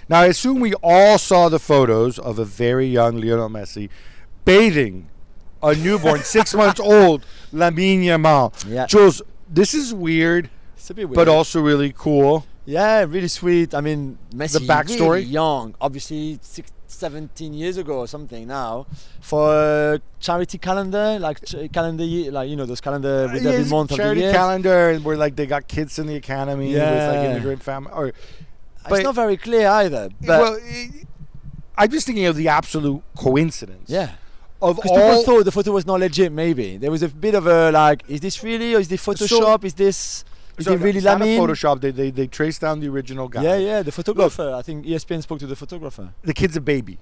Now, I assume we all saw the photos of a very young Lionel Messi bathing a newborn, 6 months old, Lamine Yamal. Yeah. Jules, this is weird, It's a bit weird. but also really cool. Yeah, really sweet. I mean, Messi, The backstory? really young, obviously 17 years ago or something now, for a charity calendar, like calendar year, like, you know, those calendar with every it's month of the charity year. calendar, and where like they got kids in the academy with like immigrant family. But- It's not very clear either. But Well, I'm just thinking of the absolute coincidence. yeah. Of Because people all, thought the photo was not legit, maybe. There was a bit of a, like, is this really, or is this Photoshop? Is it really it's not a Lamine? Photoshop. They traced down the original guy. Yeah, the photographer. I think ESPN spoke to the photographer. The kid's a baby,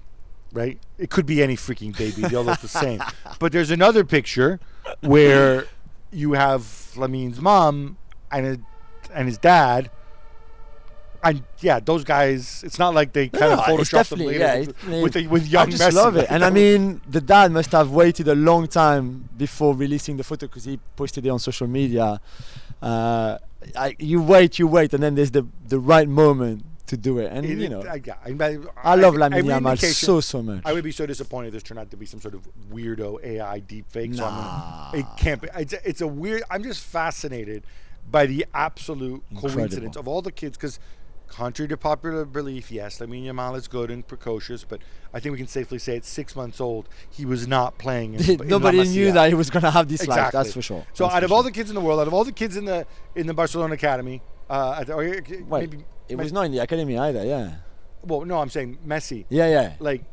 right? It could be any freaking baby. They all look the same. But there's another picture where you have Lamine's mom and his dad. And yeah, those guys. It's not like they kind of photoshopped them later with young I just Messi. love it. And I mean, the dad must have waited a long time before releasing the photo, because he posted it on social media. You wait, and then there's the right moment to do it. And you know, I love Lamine Yamal so much. I would be so disappointed if this turned out to be some sort of weirdo AI deep fake. Nah. So it can't be. It's a weird. I'm just fascinated by the absolute coincidence of all the kids, because contrary to popular belief, yes, Lamine Yamal is good and precocious, but I think we can safely say at 6 months old, he was not playing. Nobody knew that he was going to have this life. Exactly. That's for sure. So out of all the kids in the world, out of all the kids in the Barcelona academy, it was not in the academy either. Yeah. Well, no, I'm saying Messi. Yeah. Like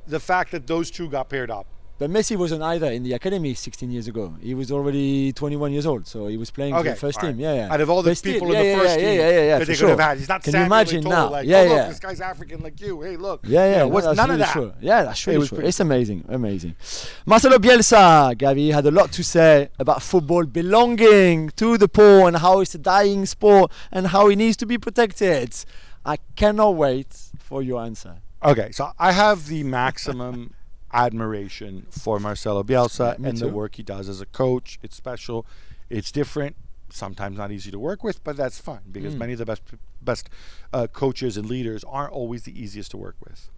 the fact that those two got paired up. But Messi wasn't either in the academy 16 years ago. He was already 21 years old, so he was playing for the first team. Yeah. Out of all the people in the first team that they could have had, he's not. Can you imagine now? Like, look, this guy's African like you. Hey, look. None of that. True. Yeah, that's really true. It's amazing. Marcelo Bielsa, Gavi, had a lot to say about football belonging to the poor and how it's a dying sport and how it needs to be protected. I cannot wait for your answer. Okay, so I have the maximum admiration for Marcelo Bielsa and the work he does as a coach. It's special, it's different, sometimes not easy to work with, but that's fine, because many of the best coaches and leaders aren't always the easiest to work with.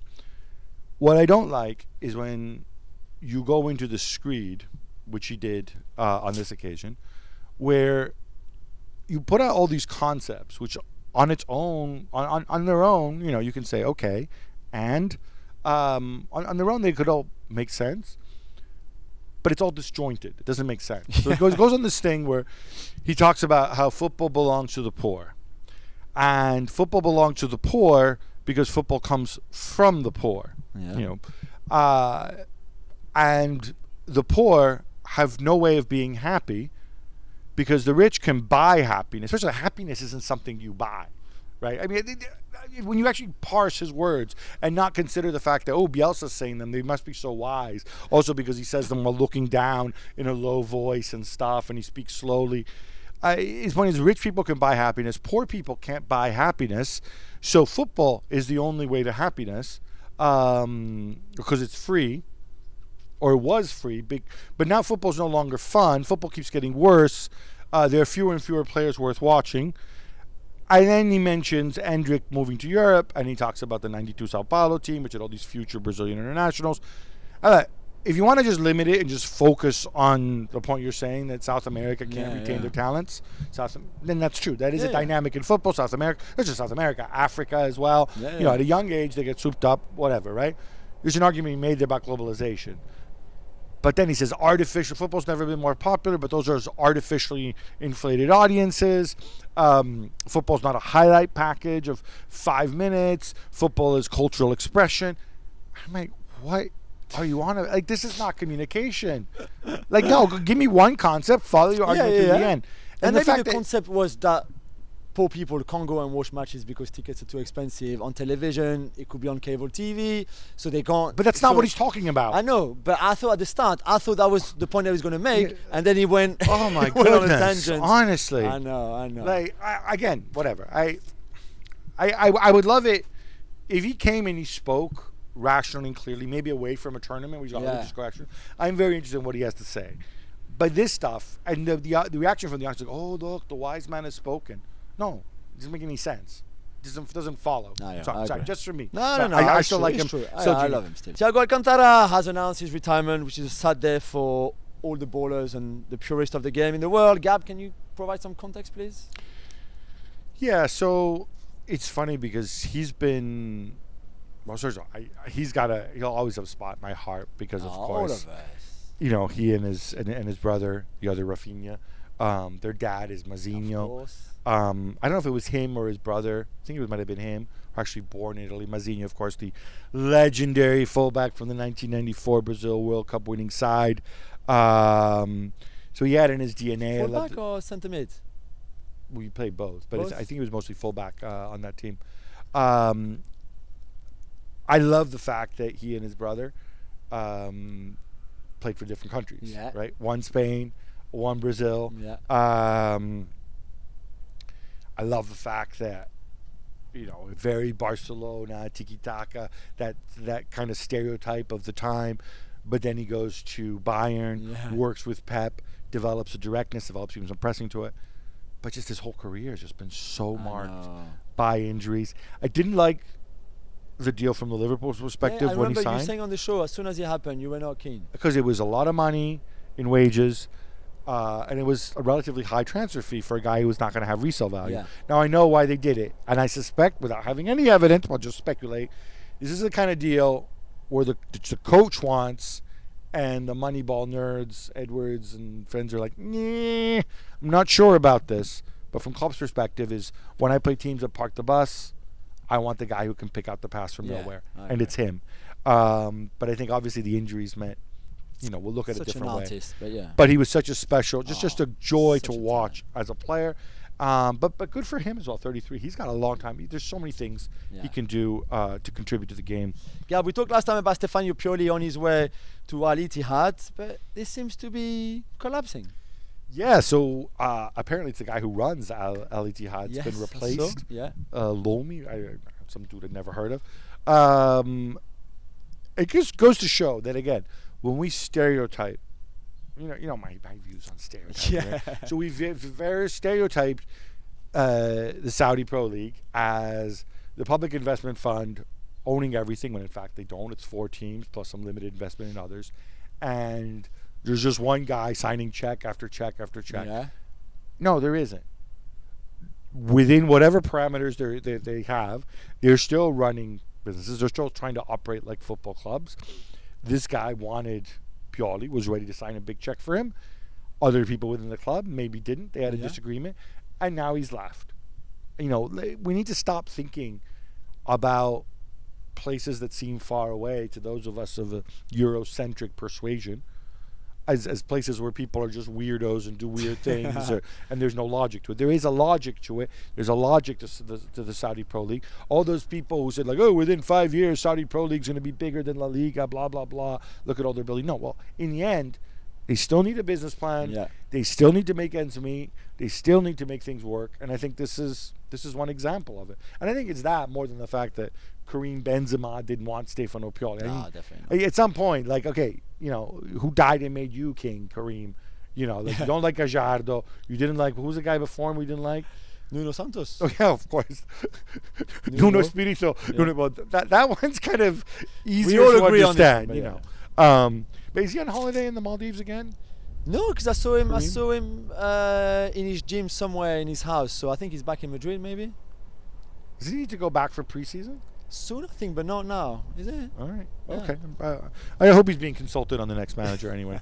What I don't like is when you go into the screed, which he did on this occasion, where you put out all these concepts, which on its own, on their own, you know, you can say okay, and on their own they could all make sense, but it's all disjointed. It doesn't make sense. So it goes on this thing where he talks about how football belongs to the poor, and football belongs to the poor because football comes from the poor. You know, and the poor have no way of being happy because the rich can buy happiness. Especially happiness isn't something you buy, right? I mean, when you actually parse his words and not consider the fact that, Bielsa's saying them, they must be so wise. Also because he says them while looking down in a low voice and stuff, and he speaks slowly. His point is, rich people can buy happiness. Poor people can't buy happiness. So football is the only way to happiness, because it's free, or it was free. But now football's no longer fun. Football keeps getting worse. There are fewer and fewer players worth watching. And then he mentions Endrick moving to Europe, and he talks about the 92 Sao Paulo team, which had all these future Brazilian internationals. If you want to just limit it and just focus on the point you're saying, that South America can't retain their talents, then that's true. That is a dynamic in football. South America, not just South America, Africa as well. You know, at a young age, they get souped up, whatever, right? There's an argument he made there about globalization. But then he says artificial football's never been more popular, but those are artificially inflated audiences. Football's not a highlight package of 5 minutes. Football is cultural expression. I'm like, what are you on? Like, this is not communication. Like, no, give me one concept, follow your argument to the end. And the fact the concept was that poor people can't go and watch matches because tickets are too expensive. On television, it could be on cable TV, so they can't. But that's not what he's talking about. I know, but I thought at the start, that was the point I was going to make, and then he went. Oh my went goodness! on a tangent. Honestly, I know. Like again, whatever. I would love it if he came and he spoke rationally and clearly, maybe away from a tournament. I'm very interested in what he has to say. But this stuff and the reaction from the audience, like, oh look, the wise man has spoken. No, it doesn't make any sense. doesn't follow. No, yeah, sorry, just for me. No, I still like him. I love him still. Thiago Alcantara has announced his retirement, which is a sad day for all the ballers and the purists of the game in the world. Gab, can you provide some context, please? Yeah, so it's funny because he's been. Well, he'll always have a spot in my heart because of course, all of us. He and his brother, the other Rafinha, their dad is Mazinho. Of course. I don't know if it was him or his brother. I think it might have been him. Actually born in Italy. Mazinho, of course, the legendary fullback from the 1994 Brazil World Cup winning side. So he had in his DNA. Fullback or centre mid? We played both, but I think he was mostly fullback on that team. I love the fact that he and his brother played for different countries. Yeah. Right. One Spain, one Brazil. Yeah. I love the fact that very Barcelona tiki-taka, that kind of stereotype of the time, but then he goes to Bayern, works with Pep, develops a directness, develops even some pressing to it, but just his whole career has just been so marked by injuries. I didn't like the deal from the Liverpool perspective when he signed. I remember you saying on the show, as soon as it happened, you were not keen. Because it was a lot of money in wages, and it was a relatively high transfer fee for a guy who was not going to have resale value. Yeah. Now, I know why they did it, and I suspect, without having any evidence, I'll just speculate, this is the kind of deal where the coach wants, and the Moneyball nerds, Edwards and friends, are like, nah, I'm not sure about this. But from Klopp's perspective is, when I play teams that park the bus, I want the guy who can pick out the pass from nowhere, and it's him. But I think obviously the injuries meant, we'll look at it a different way. But he was such a special, just a joy to watch as a player. But good for him as well. 33. He's got a long time. There's so many things he can do to contribute to the game. Yeah, we talked last time about Stefano Pioli on his way to Al Ittihad, but this seems to be collapsing. Yeah, so apparently it's the guy who runs Al Ittihad. It's been replaced. Lomi, some dude I'd never heard of. It just goes to show that, again, when we stereotype, my views on stereotyping. Right? So we've very stereotyped the Saudi Pro League as the public investment fund owning everything, when in fact they don't. It's 4 teams plus some limited investment in others, and there's just one guy signing check after check after check. Yeah. No, there isn't. Within whatever parameters they have, they're still running businesses. They're still trying to operate like football clubs. This guy wanted Pioli, was ready to sign a big check for him. Other people within the club maybe didn't. They had a disagreement, and now he's left. We need to stop thinking about places that seem far away to those of us of a Eurocentric persuasion as places where people are just weirdos and do weird things, and there's no logic to it. There is a logic to it. There's a logic to the Saudi Pro League. All those people who said, within 5 years, Saudi Pro League's going to be bigger than La Liga, blah, blah, blah. Look at all their building. No, well, in the end, they still need a business plan. Yeah. They still need to make ends meet. They still need to make things work. And I think this is one example of it. And I think it's that more than the fact that Karim Benzema didn't want Stefano Pioli. Definitely. At some point, who died and made you king, Karim? You don't like Gajardo. You didn't like, who was the guy before him we didn't like? Nuno Santos. Oh, yeah, of course. Nuno Espirito. Yeah. That one's kind of easier to understand, on this, but is he on holiday in the Maldives again? No, because I saw him in his gym somewhere in his house. So I think he's back in Madrid, maybe. Does he need to go back for preseason? Soon, I think, but not now. Is it? All right. Yeah. Okay. I hope he's being consulted on the next manager anyway.